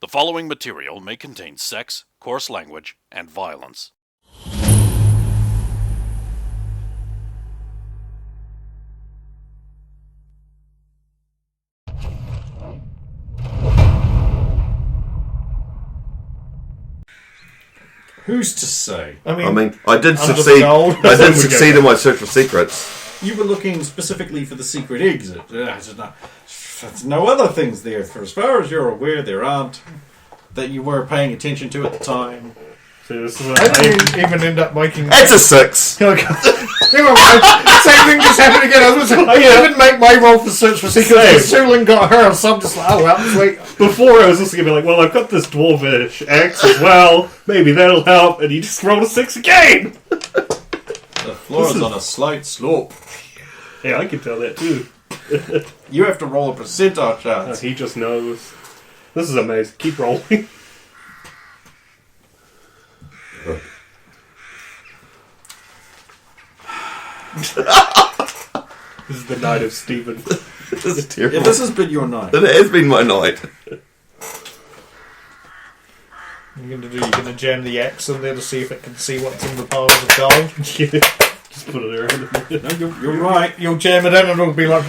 The following material may contain sex, coarse language, and violence. Who's to say? I mean, I did under the succeed. gold. I did succeed in my search for secrets. You were looking specifically for the secret exit. There's no other things there. For as far as you're aware, there aren't. That you were paying attention to at the time. So this is I didn't even end up making... It's a 6. Never mind. Same thing just happened again. I didn't make my roll for search for secrets. Sulin got her, so I'm just like, oh well, sweet. Before I was just gonna be like, well, I've got this dwarvish axe as well. Maybe that'll help. And you just rolled a 6 again. The floor is on a slight slope. Yeah, I can tell that too. You have to roll a percentile chance. He just knows. This is amazing. Keep rolling. This is the night of Stephen. This is terrible. Yeah, this has been your night. It has been my night. You're gonna jam the axe in there to see if it can see what's in the piles of gold. Yeah. Just put it around. No, you're right. You'll jam it in and it'll be like,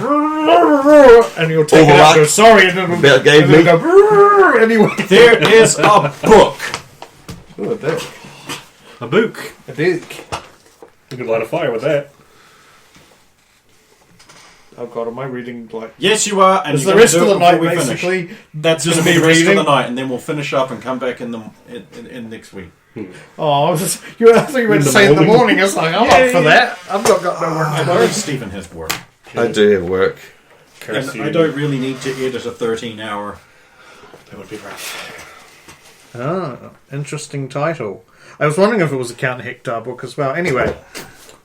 and you'll take it out and go, sorry, and it'll go, anyway. There is a book. Ooh, a book. A book. A book. You could light a fire with that. Oh god, am I reading like... Yes, you are. And It's you're the rest gonna of do the it night, before we finish. basically. That's going to be the rest of the night, and then we'll finish up and come back in next week. Oh, I thought you were to say in the morning. It's like, I'm up for that. I've not got no work I to believe do. Stephen has work. I do have work. And I don't really need to edit a 13-hour. That would be rough. Ah, interesting title. I was wondering if it was a Count Hector book as well. Anyway,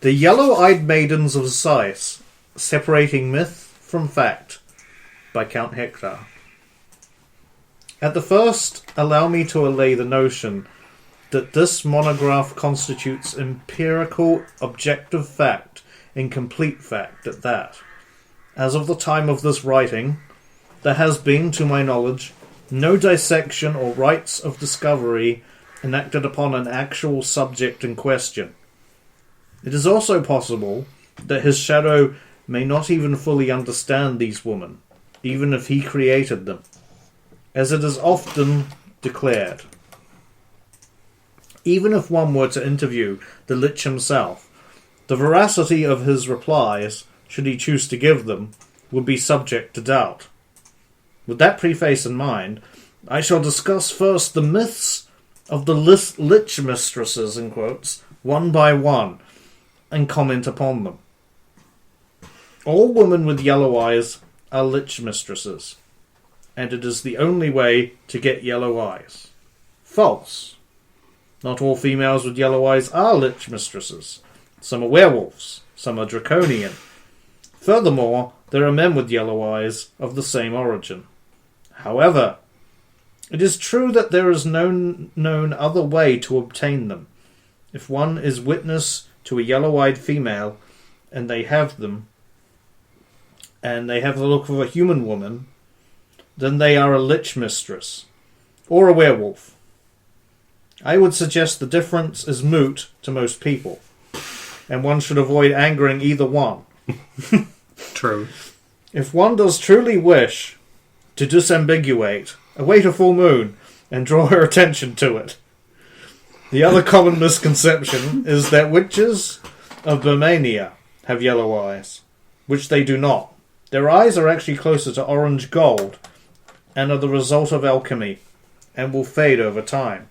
The Yellow-Eyed Maidens of Sais, Separating Myth from Fact, by Count Hector. At the first, allow me to allay the notion that this monograph constitutes empirical, objective fact, incomplete fact at that. As of the time of this writing, there has been, to my knowledge, no dissection or rites of discovery enacted upon an actual subject in question. It is also possible that his shadow may not even fully understand these women, even if he created them, as it is often declared. Even if one were to interview the Lich himself, the veracity of his replies, should he choose to give them, would be subject to doubt. With that preface in mind, I shall discuss first the myths of the Lich mistresses, in quotes, one by one, and comment upon them. All women with yellow eyes are Lich mistresses, and it is the only way to get yellow eyes. False. Not all females with yellow eyes are Lich mistresses. Some are werewolves, some are draconian. Furthermore, there are men with yellow eyes of the same origin. However, it is true that there is no known other way to obtain them. If one is witness to a yellow-eyed female, and they have the look of a human woman, then they are a Lich mistress, or a werewolf. I would suggest the difference is moot to most people, and one should avoid angering either one. True. If one does truly wish to disambiguate, await a full moon and draw her attention to it. The other common misconception is that witches of Bermania have yellow eyes, which they do not. Their eyes are actually closer to orange gold and are the result of alchemy and will fade over time.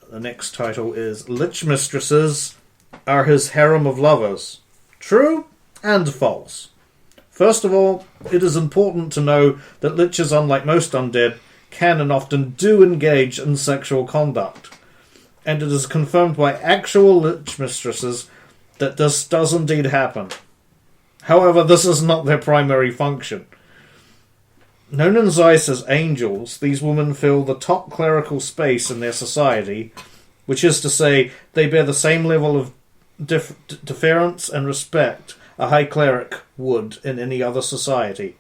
The next title is Lich Mistresses Are His Harem of Lovers. True and false. First of all, it is important to know that liches, unlike most undead, can and often do engage in sexual conduct. And it is confirmed by actual Lich mistresses that this does indeed happen. However, this is not their primary function. Known in Zeiss as angels, these women fill the top clerical space in their society, which is to say, they bear the same level of deference and respect a high cleric would in any other society.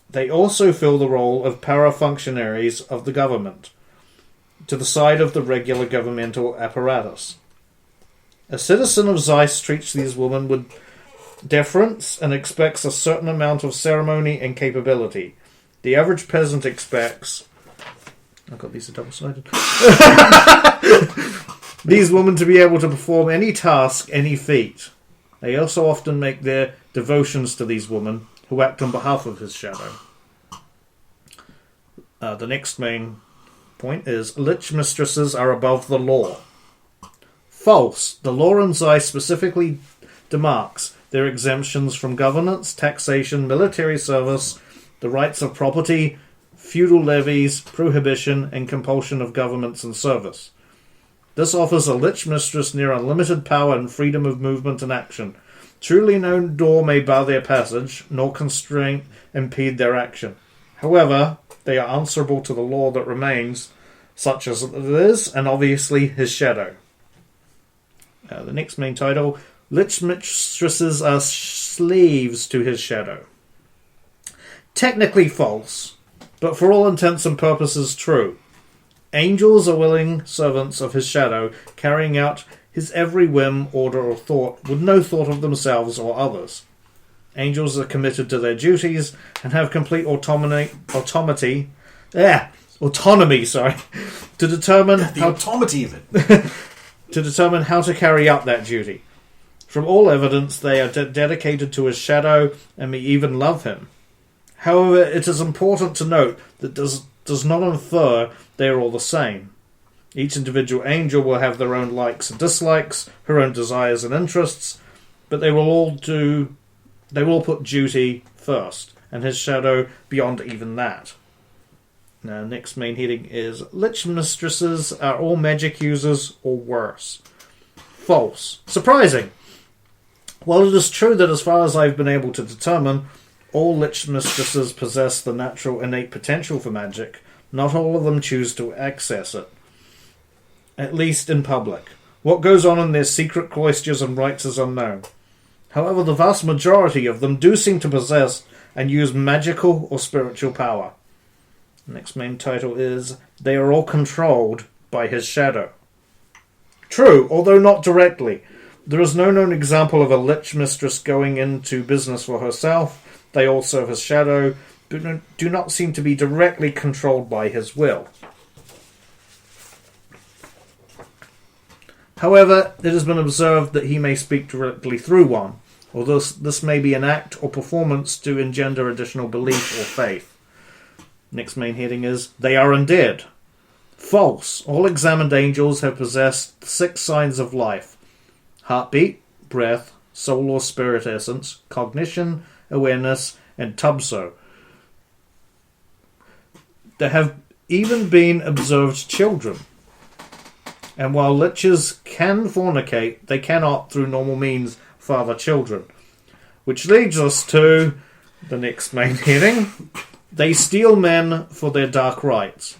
They also fill the role of para-functionaries of the government, to the side of the regular governmental apparatus. A citizen of Zeiss treats these women with deference and expects a certain amount of ceremony and capability. The average peasant expects... I've got these are double-sided. These women to be able to perform any task, any feat. They also often make their devotions to these women, who act on behalf of his shadow. The next main point is, Lich mistresses are above the law. False. The law in Zeiss specifically demarks their exemptions from governance, taxation, military service, the rights of property, feudal levies, prohibition, and compulsion of governments and service. This offers a Lich mistress near unlimited power and freedom of movement and action. Truly no door may bar their passage, nor constraint impede their action. However, they are answerable to the law that remains, such as it is, and obviously his shadow. The next main title, Lich mistresses are slaves to his shadow. Technically false, but for all intents and purposes true. Angels are willing servants of his shadow, carrying out his every whim, order, or thought, with no thought of themselves or others. Angels are committed to their duties and have complete autonomy, to determine The automaty of it. to determine how to carry out that duty. From all evidence, they are dedicated to his shadow and may even love him. However, it is important to note that does not infer they are all the same. Each individual angel will have their own likes and dislikes, her own desires and interests, but they will put duty first, and his shadow beyond even that. Now, next main heading is, Lich mistresses are all magic users or worse. False. Surprising. While it is true that as far as I've been able to determine, all Lich mistresses possess the natural innate potential for magic, not all of them choose to access it. At least in public. What goes on in their secret cloisters and rites is unknown. However, the vast majority of them do seem to possess and use magical or spiritual power. The next main title is, They are all controlled by his shadow. True, although not directly. There is no known example of a Lich mistress going into business for herself. They all serve his shadow, but do not seem to be directly controlled by his will. However, it has been observed that he may speak directly through one, although this may be an act or performance to engender additional belief or faith. Next main heading is, They are undead. False. All examined angels have possessed 6 signs of life: heartbeat, breath, soul or spirit essence, cognition, awareness, and tubso. There have even been observed children. And while liches can fornicate, they cannot, through normal means, father children. Which leads us to the next main heading. They steal men for their dark rites.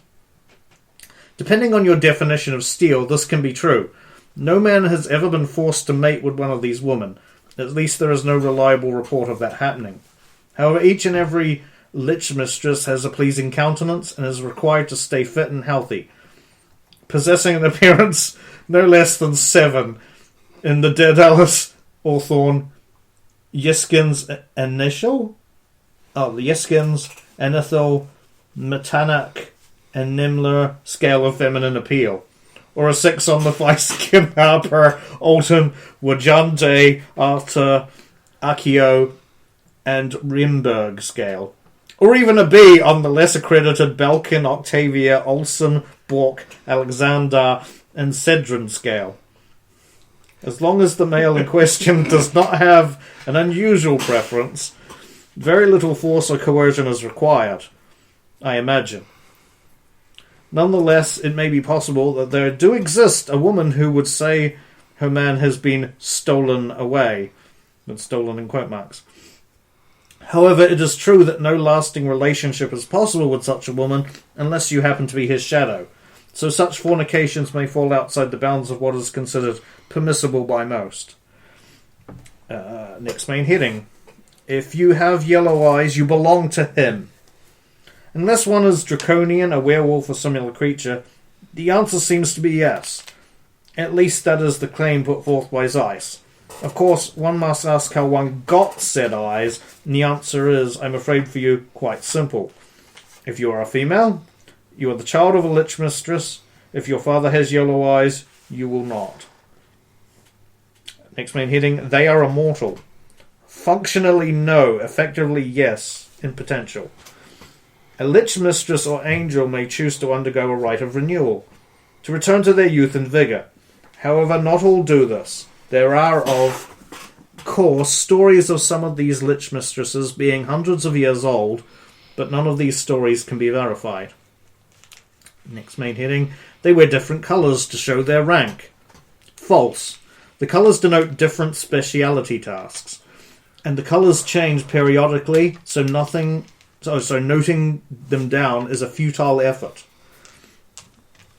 Depending on your definition of steal, this can be true. No man has ever been forced to mate with one of these women. At least there is no reliable report of that happening. However, each and every Lich mistress has a pleasing countenance and is required to stay fit and healthy, possessing an appearance no less than 7 in the Daedalus Orthorn Yiskin's initial? The Yiskin's Enethil Metanak and Nimler scale of feminine appeal. Or a 6 on the Feiskin Harper Alton Wajante Arta Akio and Rimberg scale. Or even a B on the less accredited Belkin, Octavia, Olsen, Bork, Alexander, and Cedron scale. As long as the male in question does not have an unusual preference, very little force or coercion is required, I imagine. Nonetheless, it may be possible that there do exist a woman who would say her man has been stolen away. That's stolen in quote marks. However, it is true that no lasting relationship is possible with such a woman unless you happen to be his shadow. So such fornications may fall outside the bounds of what is considered permissible by most. Next main heading. If you have yellow eyes, you belong to him. Unless one is draconian, a werewolf, or similar creature, the answer seems to be yes. At least that is the claim put forth by Zeiss. Of course, one must ask how one got said eyes, and the answer is, I'm afraid for you, quite simple. If you are a female, you are the child of a lich mistress. If your father has yellow eyes, you will not. Next main heading, they are immortal. Functionally, no. Effectively, yes. In potential. A lich mistress or angel may choose to undergo a rite of renewal, to return to their youth and vigour. However, not all do this. There are, of course, stories of some of these lich mistresses being hundreds of years old, but none of these stories can be verified. Next main heading, they wear different colours to show their rank. False. The colours denote different speciality tasks, and the colours change periodically, so noting them down is a futile effort.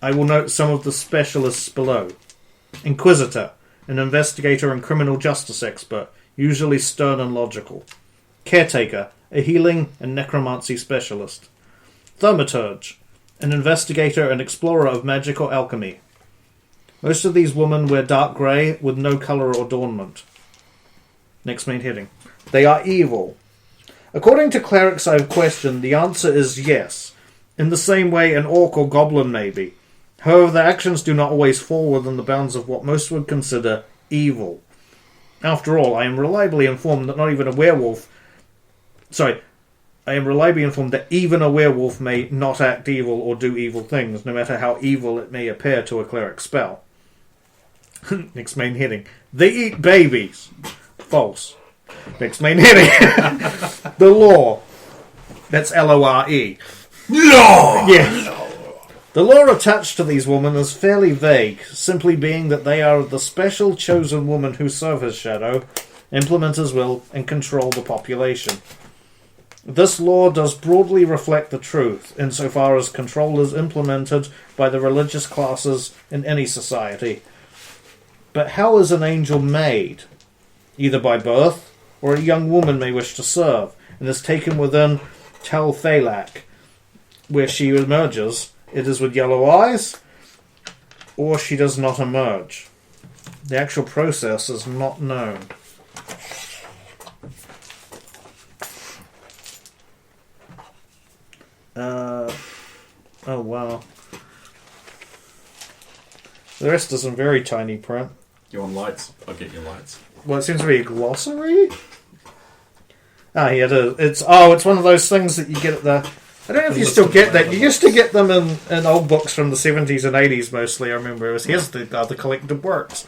I will note some of the specialists below. Inquisitor, an investigator and criminal justice expert, usually stern and logical. Caretaker, a healing and necromancy specialist. Thaumaturge, an investigator and explorer of magic or alchemy. Most of these women wear dark grey with no colour or adornment. Next main heading. They are evil. According to clerics I have questioned, the answer is yes, in the same way an orc or goblin may be. However, their actions do not always fall within the bounds of what most would consider evil. After all, I am reliably informed that even a werewolf may not act evil or do evil things, no matter how evil it may appear to a cleric spell. Next main heading. They eat babies. False. Next main heading. The law. That's L-O-R-E. Law! Yeah. The law attached to these women is fairly vague, simply being that they are the special chosen women who serve his shadow, implement his will, and control the population. This law does broadly reflect the truth, insofar as control is implemented by the religious classes in any society. But how is an angel made? Either by birth, or a young woman may wish to serve, and is taken within Tel Thalak, where she emerges. It is with yellow eyes, or she does not emerge. The actual process is not known. Oh wow. The rest is in very tiny print. You want lights? I'll get you lights. Well, it seems to be a glossary. Ah, yeah, it's one of those things that you get at the... I don't know if you still get that. You used to get them in old books from the 70s and 80s mostly, I remember. It was, here's the collected works.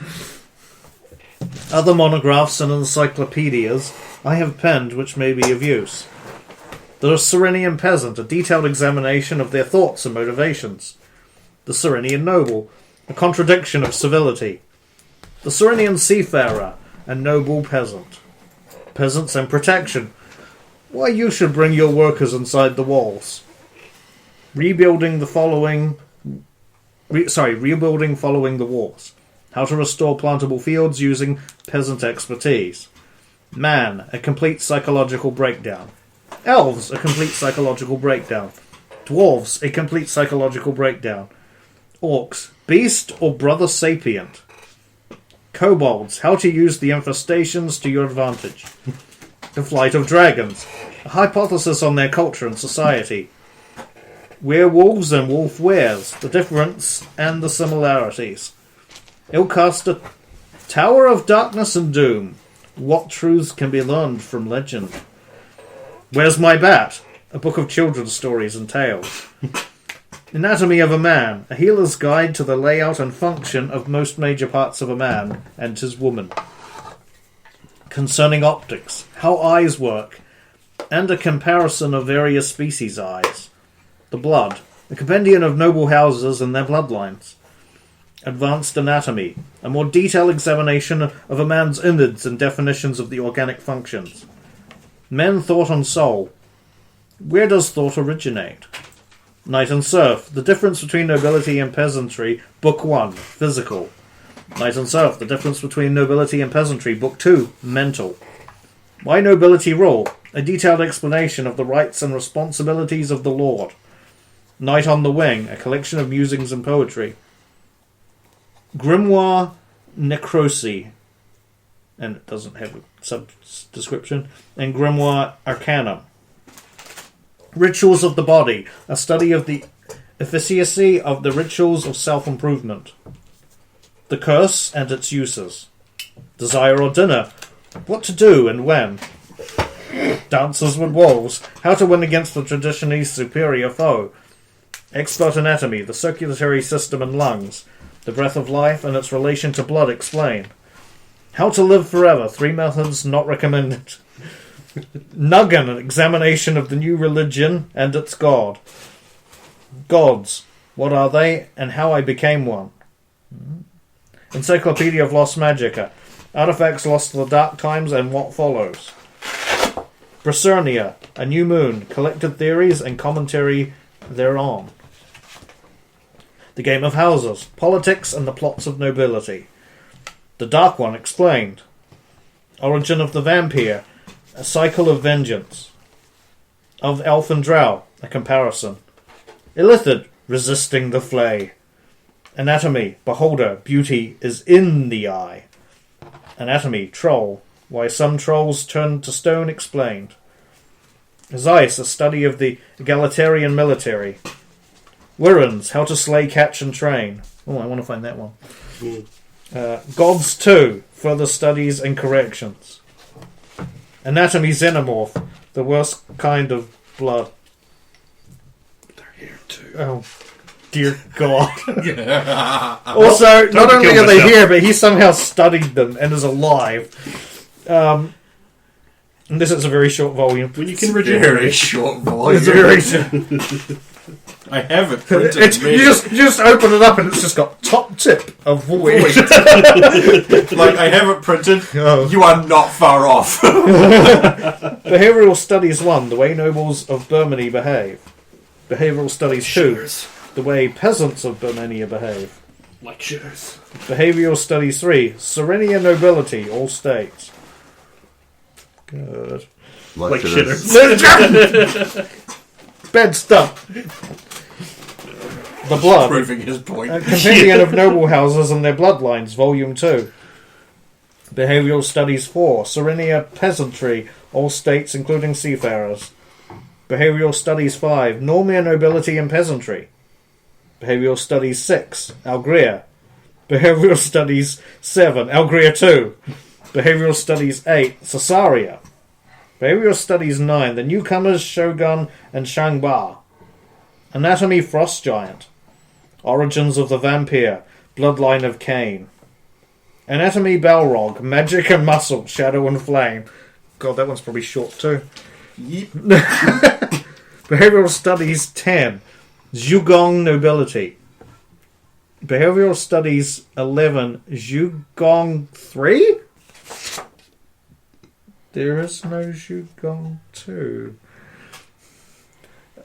Other monographs and encyclopedias I have penned which may be of use. The Cyrenian peasant, a detailed examination of their thoughts and motivations. The Cyrenian noble, a contradiction of civility. The Cyrenian seafarer, a noble peasant. Peasants and protection. Why you should bring your workers inside the walls. Rebuilding following the wars. How to restore plantable fields using peasant expertise. Man, a complete psychological breakdown. Elves, a complete psychological breakdown. Dwarves, a complete psychological breakdown. Orcs, beast or brother sapient. Kobolds, how to use the infestations to your advantage. The flight of dragons, a hypothesis on their culture and society. Werewolves and wolf wares, the difference and the similarities. Ilcaster, Tower of Darkness and Doom, what truths can be learned from legend. Where's My Bat? A book of children's stories and tales. Anatomy of a Man, a healer's guide to the layout and function of most major parts of a man and his woman. Concerning optics, how eyes work, and a comparison of various species' eyes. The Blood, a compendium of noble houses and their bloodlines. Advanced Anatomy, a more detailed examination of a man's innards and definitions of the organic functions. Men, Thought and Soul. Where does thought originate? Knight and Serf, the difference between nobility and peasantry, Book 1, Physical. Knight and Serf, the difference between nobility and peasantry, Book 2, Mental. Why Nobility Rule? A detailed explanation of the rights and responsibilities of the Lord. Night on the Wing, a collection of musings and poetry. Grimoire Necrosi, and it doesn't have a sub-description, and Grimoire Arcanum. Rituals of the Body, a study of the efficacy of the rituals of self-improvement. The Curse and its uses. Desire or Dinner, what to do and when. Dances with Wolves, how to win against the traditionally superior foe. Expert Anatomy, the circulatory system and lungs. The breath of life and its relation to blood explained. How to live forever, 3 methods not recommended. Nuggin, an examination of the new religion and its god. Gods, what are they and how I became one. Encyclopedia of Lost Magica, artifacts lost to the dark times and what follows. Bracernia, a new moon, collected theories and commentary thereon. The Game of Houses, politics and the plots of nobility. The Dark One explained. Origin of the Vampire, a cycle of vengeance. Of Elf and Drow, a comparison. Illithid, resisting the flay. Anatomy, beholder, beauty is in the eye. Anatomy, troll, why some trolls turn to stone explained. Zeiss, a study of the egalitarian military. Wirrans, how to slay, catch and train. Oh, I want to find that one. Gods 2, further studies and corrections. Anatomy Xenomorph, the worst kind of blood. They're here too. Oh, dear God. Also, not only are they here, but he somehow studied them and is alive. And this is a very short volume. Well, you can Very regenerate. short volume. It's very short. I have it printed. You just open it up and it's just got top tip of void. Like, I have it printed. Oh. You are not far off. Behavioural Studies 1, the way nobles of Burmany behave. Behavioural Studies 2, the way peasants of Burmania behave. Like shitters. Behavioural Studies 3, Serenia Nobility, all states. Good. Like shitters. Bad stuff. The Blood. Proving his point. A Compendium of Noble Houses and Their Bloodlines, Volume 2. Behavioural Studies 4, Serenia Peasantry, all states including seafarers. Behavioural Studies 5, Normia Nobility and Peasantry. Behavioural Studies 6, Algria. Behavioural Studies 7, Algria 2. Behavioural Studies 8, Caesarea. Behavioural Studies 9, The Newcomers, Shogun and Shangba. Anatomy Frost Giant. Origins of the Vampire, Bloodline of Cain. Anatomy Balrog, Magic and Muscle, Shadow and Flame. God, that one's probably short too. Yep. Behavioural Studies 10, Zhugong Nobility. Behavioural Studies 11, Zhugong 3? There is no Zhugong 2.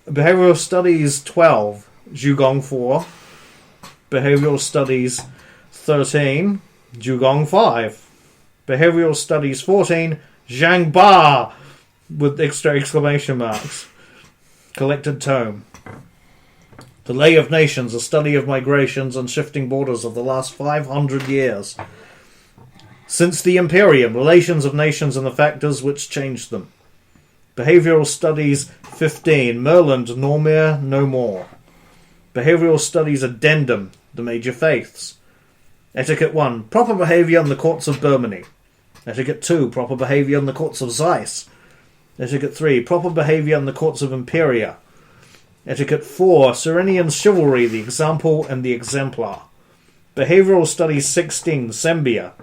Behavioural Studies 12, Zhugong 4. Behavioural Studies 13, Zhugong 5. Behavioural Studies 14, Zhang Ba, with extra exclamation marks. Collected tome. The Lay of Nations, a study of migrations and shifting borders of the last 500 years. Since the Imperium, relations of nations and the factors which changed them. Behavioural Studies 15, Merland, Normir, No More. Behavioural Studies Addendum, The Major Faiths. Etiquette 1, Proper Behaviour in the Courts of Burmany. Etiquette 2, Proper Behaviour in the Courts of Zeiss. Etiquette 3, Proper Behaviour in the Courts of Imperia. Etiquette 4, Serenian Chivalry, the Example and the Exemplar. Behavioural Studies 16, Sembia.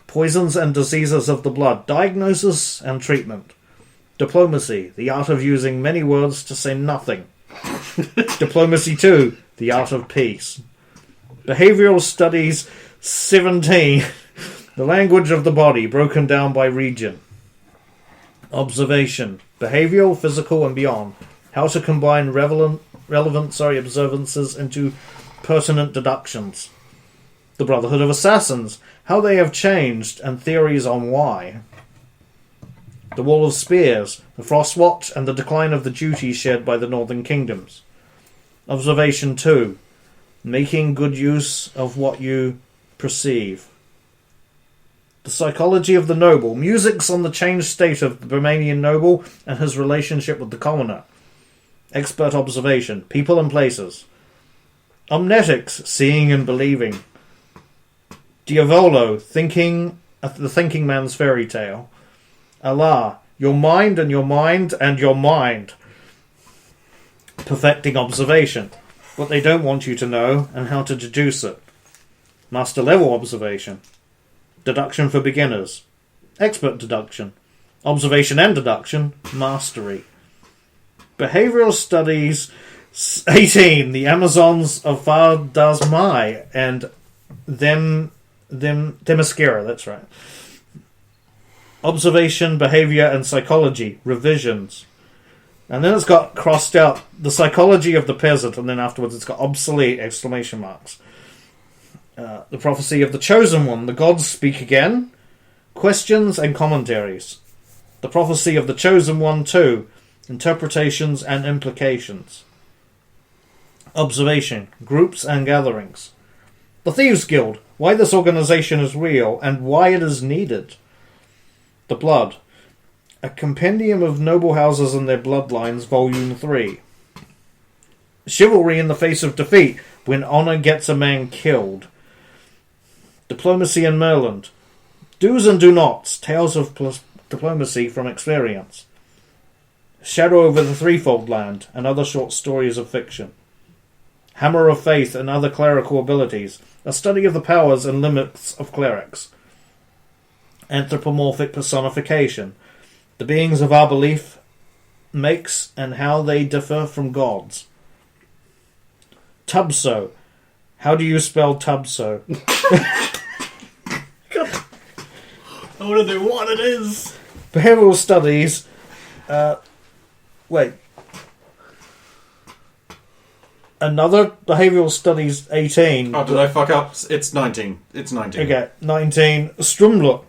Poisons and Diseases of the Blood, Diagnosis and Treatment. Diplomacy, the art of using many words to say nothing. Diplomacy 2, the art of peace. Behavioural Studies 17, the language of the body, broken down by region. Observation, behavioural, physical and beyond. How to combine relevant observances into pertinent deductions. The Brotherhood of Assassins, how they have changed and theories on why. the Wall of Spears, the Frostwatch, and the decline of the duties shared by the Northern Kingdoms. Observation 2. Making good use of what you perceive. The psychology of the noble. Musings on the changed state of the Romanian noble and his relationship with the commoner. Expert observation. People and places. Omnetics. Seeing and believing. Diavolo. Thinking. The thinking man's fairy tale. Allah. Your mind and your mind and your mind. Perfecting observation. What they don't want you to know and how to deduce it. Master level observation. Deduction for beginners. Expert deduction. Observation and deduction. Mastery. Behavioral studies 18. The Amazons of Vardasmai and Themyscira. That's right. Observation, behavior, and psychology. Revisions. And then it's got crossed out the psychology of the peasant, and then afterwards it's got obsolete exclamation marks. The prophecy of the chosen one. The gods speak again. Questions and commentaries. The prophecy of the chosen one 2. Interpretations and implications. Observation. Groups and gatherings. The Thieves Guild. Why this organization is real and why it is needed. The Blood. A compendium of noble houses and their bloodlines, Volume 3. Chivalry in the face of defeat, when honor gets a man killed. Diplomacy in Merland. Do's and do nots, tales of diplomacy from experience. Shadow over the Threefold Land, and other short stories of fiction. Hammer of Faith and other clerical abilities, a study of the powers and limits of clerics. Anthropomorphic personification. The beings of our belief makes and how they differ from gods. Tubso. How do you spell Tubso? I want to know what it is. Behavioral studies. Another behavioral studies 18. Oh, did I fuck up? It's 19. It's 19. Okay, 19. Strumler.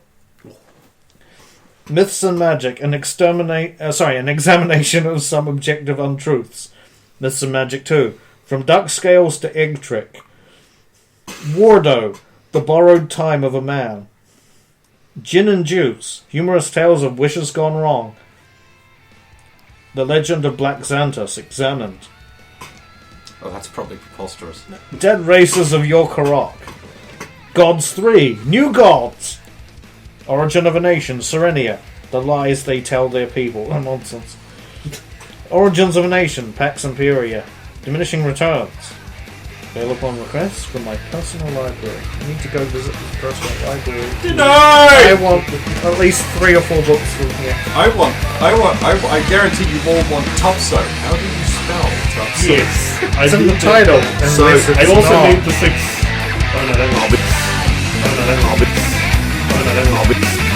Myths and Magic, an examination of some objective untruths. Myths and Magic 2. From duck scales to egg trick. Wardo, the borrowed time of a man. Gin and Juice, humorous tales of wishes gone wrong. The Legend of Black Xanthus, examined. Oh, that's probably preposterous. Dead Races of Jor-Karroc. Gods 3, New Gods. Origin of a Nation, Serenia. The lies they tell their people. Oh, nonsense. Origins of a Nation, Pax Imperia. Diminishing Returns. Available on request from my personal library. I need to go visit this personal library. Denied! I want at least 3 or 4 books from here. I guarantee you all want Tupso. How do you spell Tupso? Yes. It's in the title. So, Unless it's I also not. need the 6. Oh no, they're hobbits. Oh no, they're hobbits. Oh no, they're hobbits.